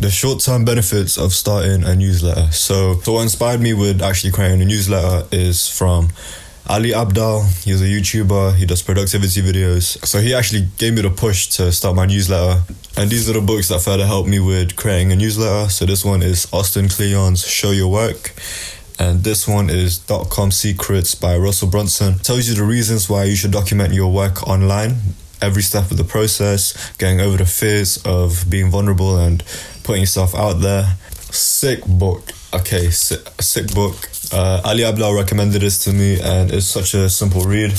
the short-term benefits of starting a newsletter. So what inspired me with actually creating a newsletter is from Ali Abdal. He's a YouTuber, he does productivity videos. So he actually gave me the push to start my newsletter. And these are the books that further helped me with creating a newsletter. So this one is Austin Kleon's Show Your Work. And this one is .com Secrets by Russell Brunson. It tells you the reasons why you should document your work online. Every step of the process, getting over the fears of being vulnerable and putting yourself out there. Sick book. Okay, sick book. Ali Abdal recommended this to me and it's such a simple read.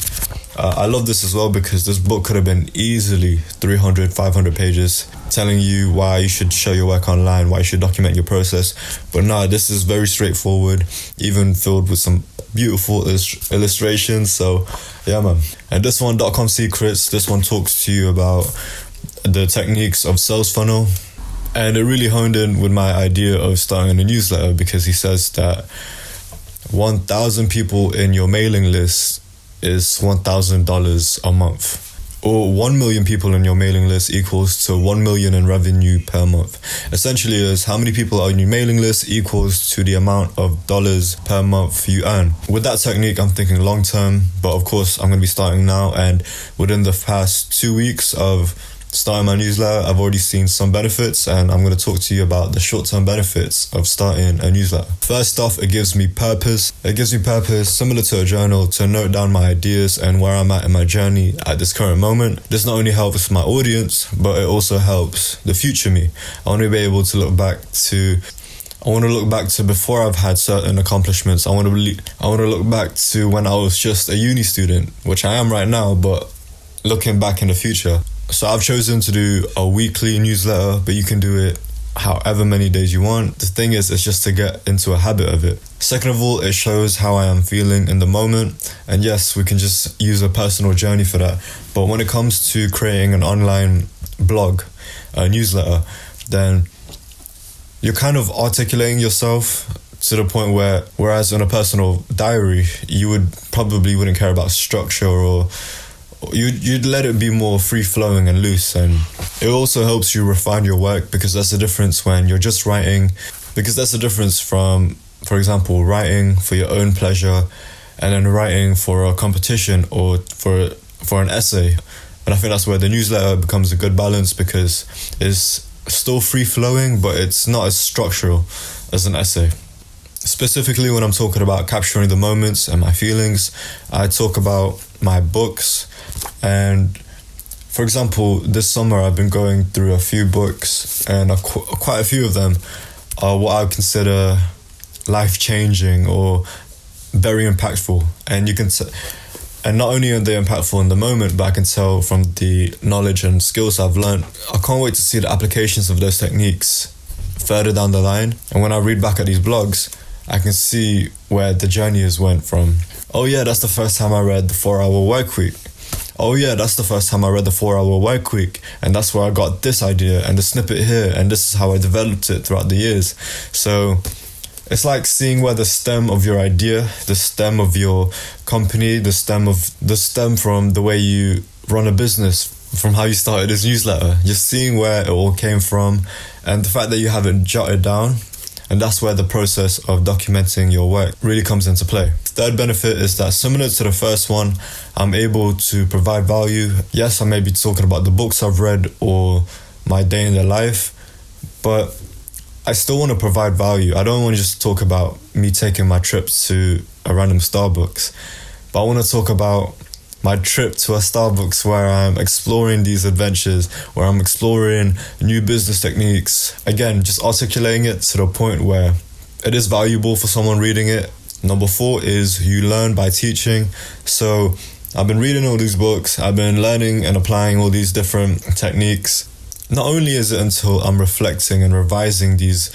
I love this as well because this book could have been easily 300, 500 pages telling you why you should show your work online, why you should document your process. But no, this is very straightforward, even filled with some beautiful illustrations. So yeah, man. And this one, .com Secrets, this one talks to you about the techniques of sales funnel. And it really honed in with my idea of starting a newsletter because he says that 1,000 people in your mailing list is $1,000 a month. Or 1 million people in your mailing list equals to 1 million in revenue per month. Essentially is how many people are on your mailing list equals to the amount of dollars per month you earn. With that technique, I'm thinking long term, but of course I'm going to be starting now. And within the past 2 weeks of starting my newsletter, I've already seen some benefits, and I'm going to talk to you about the short-term benefits of starting a newsletter. First off, it gives me purpose. It gives me purpose, similar to a journal, to note down my ideas and where I'm at in my journey at this current moment. This not only helps my audience, but it also helps the future me. I want to be able to look back to before I've had certain accomplishments. I want to look back to when I was just a uni student, which I am right now, but looking back in the future. So I've chosen to do a weekly newsletter, but you can do it however many days you want. The thing is, it's just to get into a habit of it. Second of all, it shows how I am feeling in the moment. And yes, we can just use a personal journey for that. But when it comes to creating an online blog, a newsletter, then you're kind of articulating yourself to the point whereas in a personal diary, you wouldn't care about structure, or you'd let it be more free-flowing and loose. And it also helps you refine your work, because that's the difference when you're just writing. Because that's the difference from, for example, writing for your own pleasure and then writing for a competition or for an essay. And I think that's where the newsletter becomes a good balance, because it's still free-flowing, but it's not as structural as an essay. Specifically, when I'm talking about capturing the moments and my feelings, I talk about my books. And for example, this summer I've been going through a few books, and quite a few of them are what I would consider life-changing or very impactful. And you can and not only are they impactful in the moment, but I can tell from the knowledge and skills I've learned. I can't wait to see the applications of those techniques further down the line. And when I read back at these blogs, I can see where the journey has went from, oh yeah, that's the first time I read the 4-Hour Work Week. Oh yeah, that's the first time I read the 4-Hour Work Week, and that's where I got this idea and the snippet here, and this is how I developed it throughout the years. So it's like seeing where the stem of your idea, the stem of your company, the stem from the way you run a business, from how you started this newsletter. You're seeing where it all came from, and the fact that you have it jotted down. And that's where the process of documenting your work really comes into play. Third benefit is that, similar to the first one, I'm able to provide value. Yes, I may be talking about the books I've read or my day in the life, but I still want to provide value. I don't want to just talk about me taking my trips to a random Starbucks, but I want to talk about my trip to a Starbucks where I'm exploring these adventures, where I'm exploring new business techniques. Again, just articulating it to the point where it is valuable for someone reading it. Number 4 is you learn by teaching. So I've been reading all these books. I've been learning and applying all these different techniques. Not only is it until I'm reflecting and revising these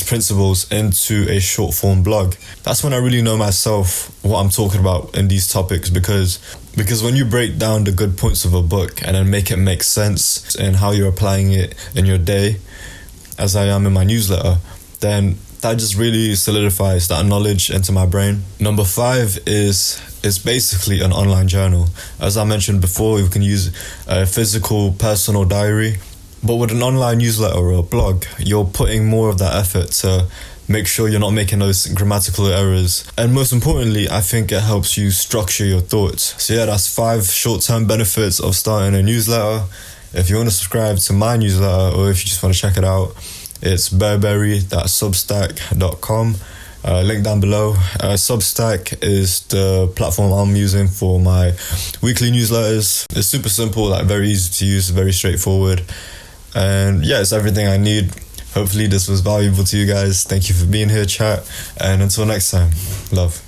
principles into a short form blog, that's when I really know myself, what I'm talking about in these topics, because when you break down the good points of a book and then make it make sense in how you're applying it in your day, as I am in my newsletter, then that just really solidifies that knowledge into my brain. Number 5 is basically an online journal. As I mentioned before, you can use a physical personal diary. But with an online newsletter or a blog, you're putting more of that effort to make sure you're not making those grammatical errors. And most importantly, I think it helps you structure your thoughts. So yeah, that's 5 short-term benefits of starting a newsletter. If you want to subscribe to my newsletter, or if you just want to check it out, it's burberry.substack.com. Link down below. Substack is the platform I'm using for my weekly newsletters. It's super simple, like very easy to use, very straightforward. And yeah, it's everything I need. Hopefully this was valuable to you guys. Thank you for being here, chat. And until next time, love.